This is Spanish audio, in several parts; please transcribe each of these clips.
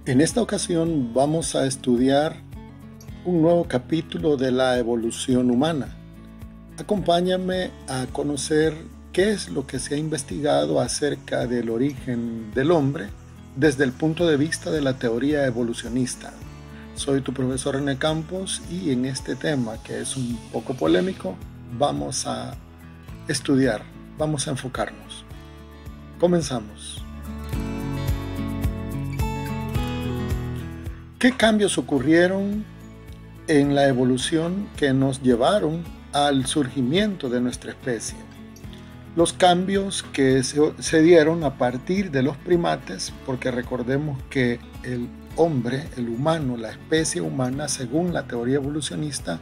En esta ocasión vamos a estudiar un nuevo capítulo de la evolución humana. Acompáñame a conocer qué es lo que se ha investigado acerca del origen del hombre desde el punto de vista de la teoría evolucionista. Soy tu profesor René Campos y en este tema, que es un poco polémico, vamos a estudiar, vamos a enfocarnos. Comenzamos. ¿Qué cambios ocurrieron en la evolución que nos llevaron al surgimiento de nuestra especie? Los cambios que se dieron a partir de los primates, porque recordemos que el hombre, el humano, la especie humana, según la teoría evolucionista,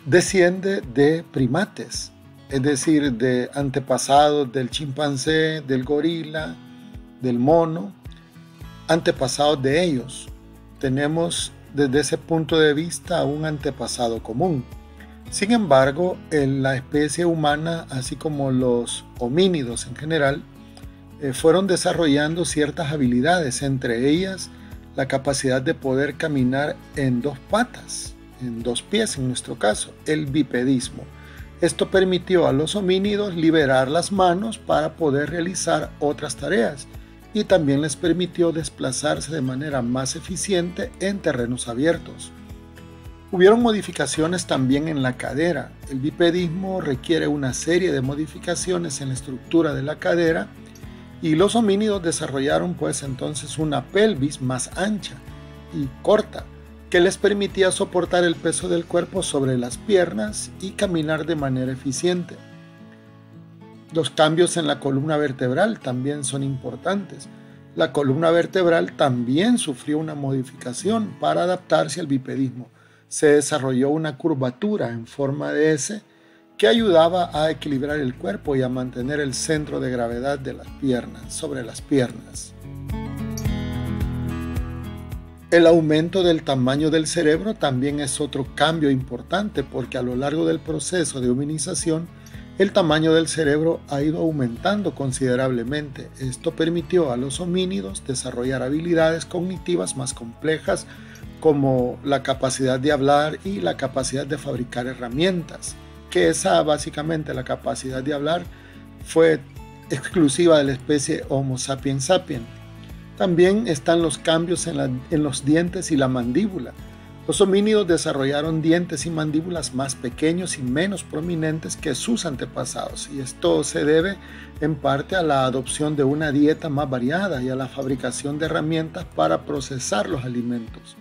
desciende de primates, es decir, de antepasados del chimpancé, del gorila, del mono, antepasados de ellos. Tenemos desde ese punto de vista un antepasado común. Sin embargo, en la especie humana, así como los homínidos en general, fueron desarrollando ciertas habilidades, entre ellas la capacidad de poder caminar en dos patas, en dos pies en nuestro caso, el bipedismo. Esto permitió a los homínidos liberar las manos para poder realizar otras tareas, y también les permitió desplazarse de manera más eficiente en terrenos abiertos. Hubieron modificaciones también en la cadera. El bipedismo requiere una serie de modificaciones en la estructura de la cadera y los homínidos desarrollaron pues entonces una pelvis más ancha y corta que les permitía soportar el peso del cuerpo sobre las piernas y caminar de manera eficiente. Los cambios en la columna vertebral también son importantes. La columna vertebral también sufrió una modificación para adaptarse al bipedismo. Se desarrolló una curvatura en forma de S que ayudaba a equilibrar el cuerpo y a mantener el centro de gravedad de las piernas sobre las piernas. El aumento del tamaño del cerebro también es otro cambio importante porque a lo largo del proceso de humanización el tamaño del cerebro ha ido aumentando considerablemente. Esto permitió a los homínidos desarrollar habilidades cognitivas más complejas como la capacidad de hablar y la capacidad de fabricar herramientas, que básicamente la capacidad de hablar fue exclusiva de la especie Homo sapiens sapiens. También están los cambios en los dientes y la mandíbula. Los homínidos desarrollaron dientes y mandíbulas más pequeños y menos prominentes que sus antepasados, y esto se debe en parte a la adopción de una dieta más variada y a la fabricación de herramientas para procesar los alimentos.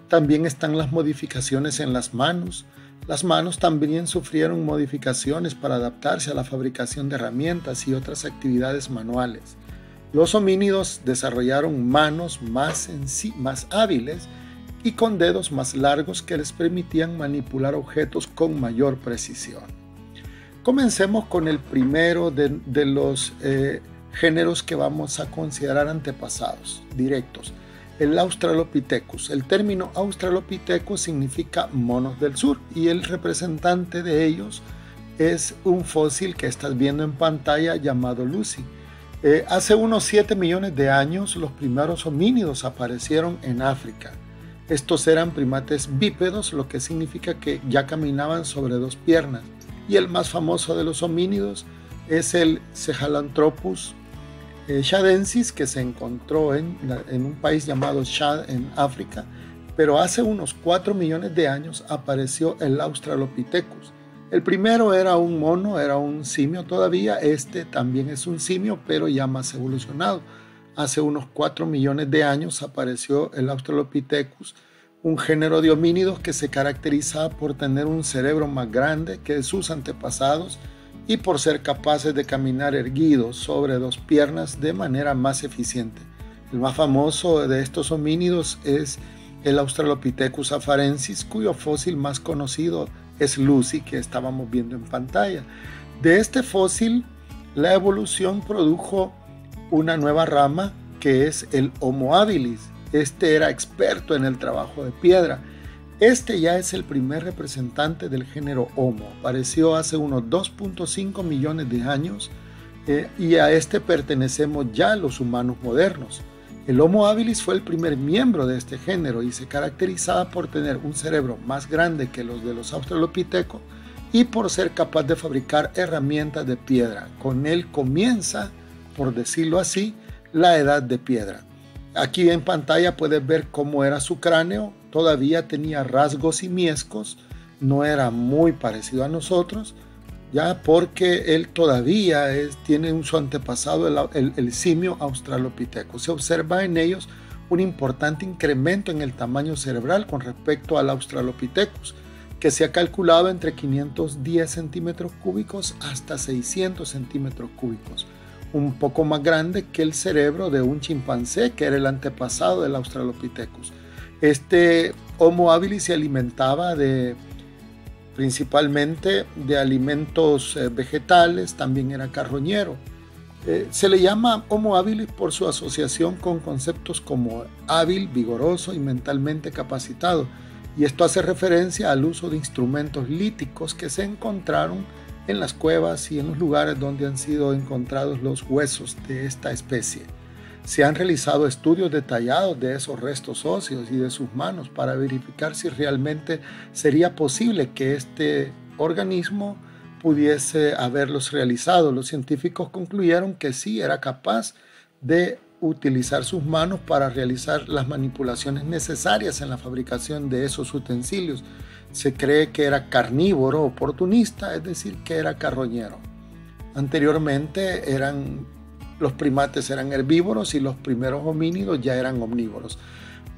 También están las modificaciones en las manos. Las manos también sufrieron modificaciones para adaptarse a la fabricación de herramientas y otras actividades manuales. Los homínidos desarrollaron manos más hábiles y con dedos más largos que les permitían manipular objetos con mayor precisión. Comencemos con el primero de los géneros que vamos a considerar antepasados directos, el Australopithecus. El término Australopithecus significa monos del sur y el representante de ellos es un fósil que estás viendo en pantalla llamado Lucy. Hace unos 7 millones de años los primeros homínidos aparecieron en África. Estos eran primates bípedos, lo que significa que ya caminaban sobre dos piernas. Y el más famoso de los homínidos es el Sahelanthropus shadensis, que se encontró en un país llamado Chad en África. Pero hace unos 4 millones de años apareció el Australopithecus. El primero era un mono, era un simio todavía. Este también es un simio, pero ya más evolucionado. Hace unos 4 millones de años apareció el Australopithecus, un género de homínidos que se caracterizaba por tener un cerebro más grande que sus antepasados y por ser capaces de caminar erguidos sobre dos piernas de manera más eficiente. El más famoso de estos homínidos es el Australopithecus afarensis, cuyo fósil más conocido es Lucy, que estábamos viendo en pantalla. De este fósil, la evolución produjo una nueva rama que es el Homo habilis. Este era experto en el trabajo de piedra. Este ya es el primer representante del género Homo. Apareció hace unos 2.5 millones de años y a este pertenecemos ya los humanos modernos. El Homo habilis fue el primer miembro de este género y se caracterizaba por tener un cerebro más grande que los de los australopithecus y por ser capaz de fabricar herramientas de piedra. Con él comienza, por decirlo así, la edad de piedra. Aquí en pantalla puedes ver cómo era su cráneo. Todavía tenía rasgos simiescos, no era muy parecido a nosotros, ya porque él todavía tiene su antepasado, el simio australopithecus. Se observa en ellos un importante incremento en el tamaño cerebral con respecto al australopithecus, que se ha calculado entre 510 centímetros cúbicos hasta 600 centímetros cúbicos, un poco más grande que el cerebro de un chimpancé, que era el antepasado del australopithecus. Este Homo habilis se alimentaba principalmente de alimentos vegetales, también era carroñero. Se le llama Homo habilis por su asociación con conceptos como hábil, vigoroso y mentalmente capacitado, y esto hace referencia al uso de instrumentos líticos que se encontraron en las cuevas y en los lugares donde han sido encontrados los huesos de esta especie. Se han realizado estudios detallados de esos restos óseos y de sus manos para verificar si realmente sería posible que este organismo pudiese haberlos realizado. Los científicos concluyeron que sí era capaz de utilizar sus manos para realizar las manipulaciones necesarias en la fabricación de esos utensilios. Se cree que era carnívoro oportunista, es decir, que era carroñero. Anteriormente los primates eran herbívoros y los primeros homínidos ya eran omnívoros.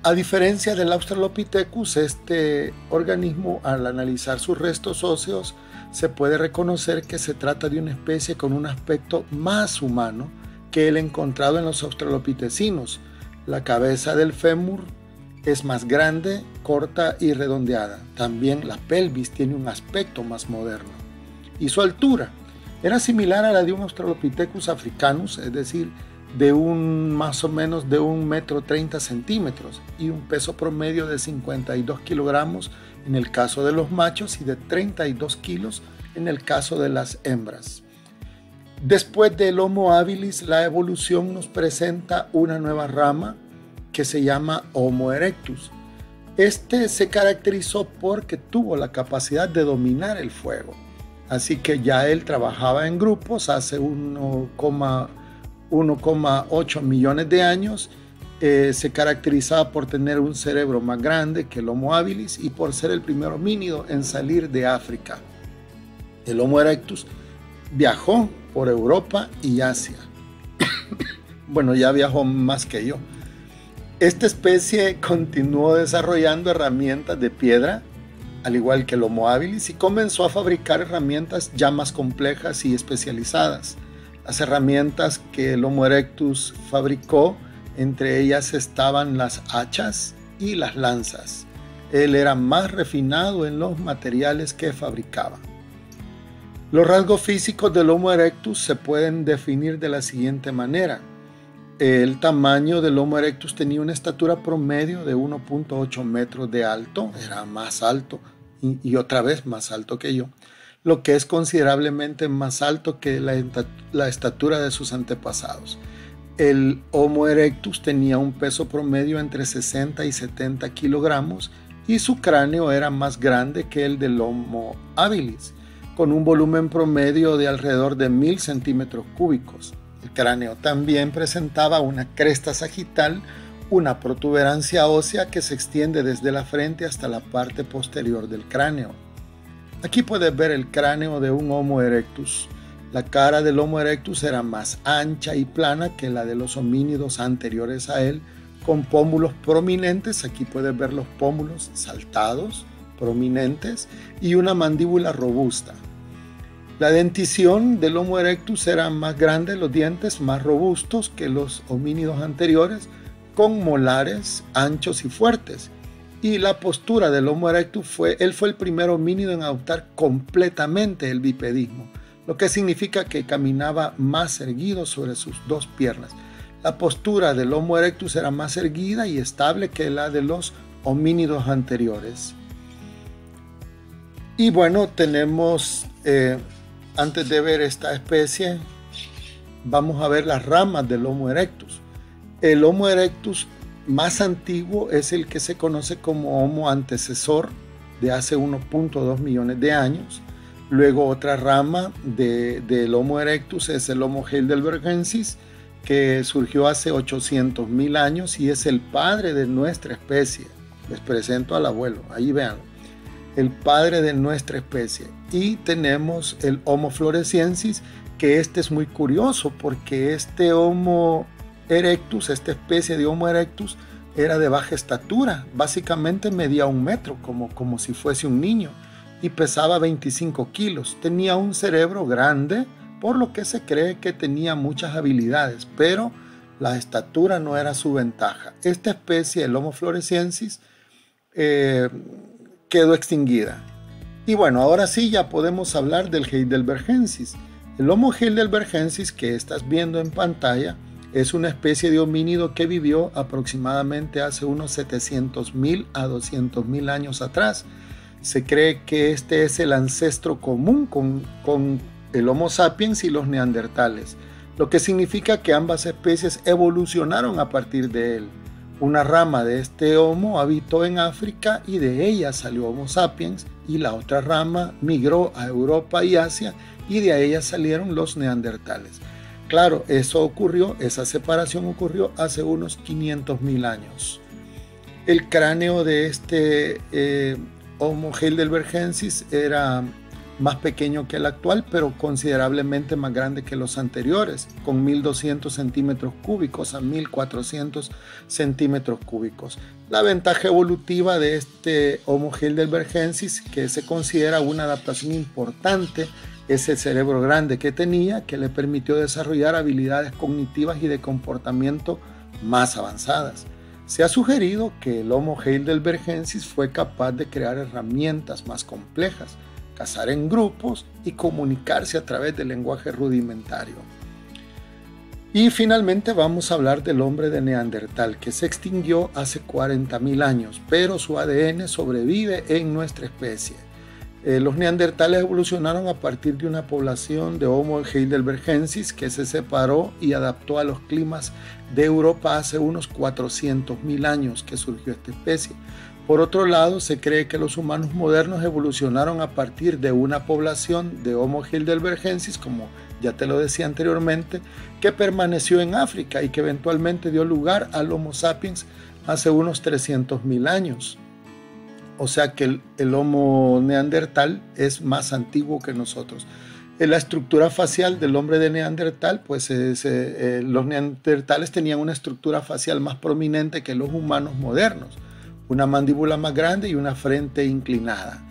A diferencia del Australopithecus, este organismo, al analizar sus restos óseos, se puede reconocer que se trata de una especie con un aspecto más humano que el encontrado en los australopitecinos. La cabeza del fémur es más grande, corta y redondeada. También la pelvis tiene un aspecto más moderno. Y su altura era similar a la de un Australopithecus africanus, es decir, más o menos de 1,30 m y un peso promedio de 52 kilogramos en el caso de los machos y de 32 kilos en el caso de las hembras. Después del Homo habilis, la evolución nos presenta una nueva rama que se llama Homo erectus. Este se caracterizó porque tuvo la capacidad de dominar el fuego. Así que ya él trabajaba en grupos hace 1,8 millones de años. Se caracterizaba por tener un cerebro más grande que el Homo habilis y por ser el primer homínido en salir de África. El Homo erectus viajó por Europa y Asia. Bueno, ya viajó más que yo. Esta especie continuó desarrollando herramientas de piedra, al igual que el Homo habilis, y comenzó a fabricar herramientas ya más complejas y especializadas. Las herramientas que el Homo erectus fabricó, entre ellas estaban las hachas y las lanzas. Él era más refinado en los materiales que fabricaba. Los rasgos físicos del Homo erectus se pueden definir de la siguiente manera. El tamaño del Homo erectus tenía una estatura promedio de 1,8 metros de alto, era más alto y otra vez más alto que yo, lo que es considerablemente más alto que la estatura de sus antepasados. El Homo erectus tenía un peso promedio entre 60 y 70 kilogramos y su cráneo era más grande que el del Homo habilis, con un volumen promedio de alrededor de 1000 centímetros cúbicos. El cráneo también presentaba una cresta sagital, una protuberancia ósea que se extiende desde la frente hasta la parte posterior del cráneo. Aquí puedes ver el cráneo de un Homo erectus. La cara del Homo erectus era más ancha y plana que la de los homínidos anteriores a él, con pómulos prominentes. Aquí puedes ver los pómulos saltados, prominentes, y una mandíbula robusta. La dentición del Homo erectus era más grande, los dientes más robustos que los homínidos anteriores, con molares anchos y fuertes. Y la postura del Homo erectus fue el primer homínido en adoptar completamente el bipedismo, lo que significa que caminaba más erguido sobre sus dos piernas. La postura del Homo erectus era más erguida y estable que la de los homínidos anteriores. Y bueno, tenemos, antes de ver esta especie, vamos a ver las ramas del Homo erectus. El Homo erectus más antiguo es el que se conoce como Homo antecesor, de hace 1.2 millones de años. Luego otra rama del Homo erectus es el Homo heidelbergensis, que surgió hace 800.000 años y es el padre de nuestra especie. Les presento al abuelo, ahí vean, el padre de nuestra especie. Y tenemos el Homo floresiensis, que este es muy curioso porque este Homo erectus, esta especie de Homo erectus, era de baja estatura, básicamente medía 1 metro, como si fuese un niño, y pesaba 25 kilos. Tenía un cerebro grande, por lo que se cree que tenía muchas habilidades, pero la estatura no era su ventaja. Esta especie, el Homo floresiensis, quedó extinguida. Y bueno, ahora sí ya podemos hablar del heidelbergensis. El Homo heidelbergensis que estás viendo en pantalla es una especie de homínido que vivió aproximadamente hace unos 700.000 a 200.000 años atrás. Se cree que este es el ancestro común con el Homo sapiens y los neandertales, lo que significa que ambas especies evolucionaron a partir de él. Una rama de este Homo habitó en África y de ella salió Homo sapiens, y la otra rama migró a Europa y Asia y de ella salieron los neandertales. Claro, esa separación ocurrió hace unos 500.000 años. El cráneo de este Homo heidelbergensis era más pequeño que el actual, pero considerablemente más grande que los anteriores, con 1.200 centímetros cúbicos a 1.400 centímetros cúbicos. La ventaja evolutiva de este Homo heidelbergensis, que se considera una adaptación importante, es el cerebro grande que tenía, que le permitió desarrollar habilidades cognitivas y de comportamiento más avanzadas. Se ha sugerido que el Homo heidelbergensis fue capaz de crear herramientas más complejas, cazar en grupos y comunicarse a través del lenguaje rudimentario. Y finalmente vamos a hablar del hombre de Neandertal, que se extinguió hace 40.000 años, pero su ADN sobrevive en nuestra especie. Los neandertales evolucionaron a partir de una población de Homo heidelbergensis que se separó y adaptó a los climas de Europa hace unos 400.000 años que surgió esta especie. Por otro lado, se cree que los humanos modernos evolucionaron a partir de una población de Homo heidelbergensis, como ya te lo decía anteriormente, que permaneció en África y que eventualmente dio lugar al Homo sapiens hace unos 300.000 años. O sea que el Homo neandertal es más antiguo que nosotros. En la estructura facial del hombre de Neandertal, pues los neandertales tenían una estructura facial más prominente que los humanos modernos. Una mandíbula más grande y una frente inclinada.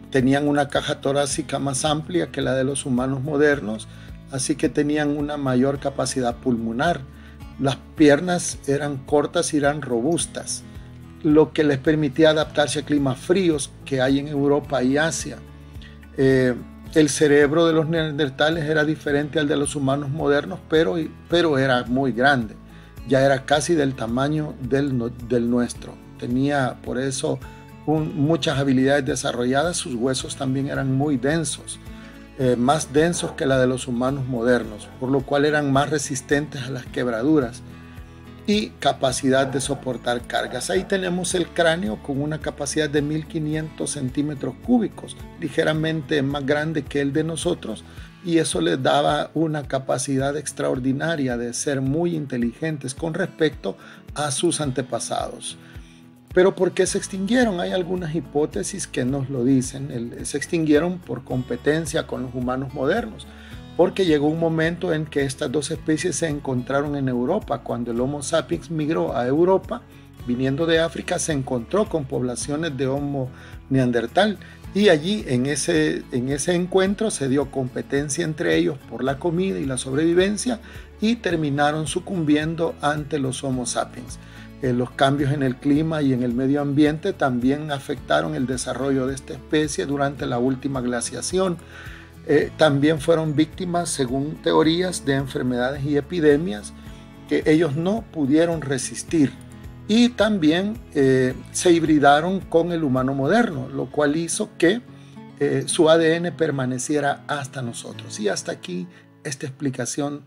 Tenían una caja torácica más amplia que la de los humanos modernos, así que tenían una mayor capacidad pulmonar. Las piernas eran cortas y eran robustas, lo que les permitía adaptarse a climas fríos que hay en Europa y Asia. El cerebro de los neandertales era diferente al de los humanos modernos, pero era muy grande. Ya era casi del tamaño del nuestro. Tenía por eso muchas habilidades desarrolladas. Sus huesos también eran muy densos, más densos que la de los humanos modernos, por lo cual eran más resistentes a las quebraduras y capacidad de soportar cargas. Ahí tenemos el cráneo con una capacidad de 1.500 centímetros cúbicos, ligeramente más grande que el de nosotros, y eso les daba una capacidad extraordinaria de ser muy inteligentes con respecto a sus antepasados. Pero ¿por qué se extinguieron? Hay algunas hipótesis que nos lo dicen. Se extinguieron por competencia con los humanos modernos, porque llegó un momento en que estas dos especies se encontraron en Europa. Cuando el Homo sapiens migró a Europa, viniendo de África, se encontró con poblaciones de Homo neandertal, y allí en ese encuentro se dio competencia entre ellos por la comida y la sobrevivencia, y terminaron sucumbiendo ante los Homo sapiens. Los cambios en el clima y en el medio ambiente también afectaron el desarrollo de esta especie durante la última glaciación. También fueron víctimas, según teorías, de enfermedades y epidemias que ellos no pudieron resistir. Y también se hibridaron con el humano moderno, lo cual hizo que su ADN permaneciera hasta nosotros. Y hasta aquí esta explicación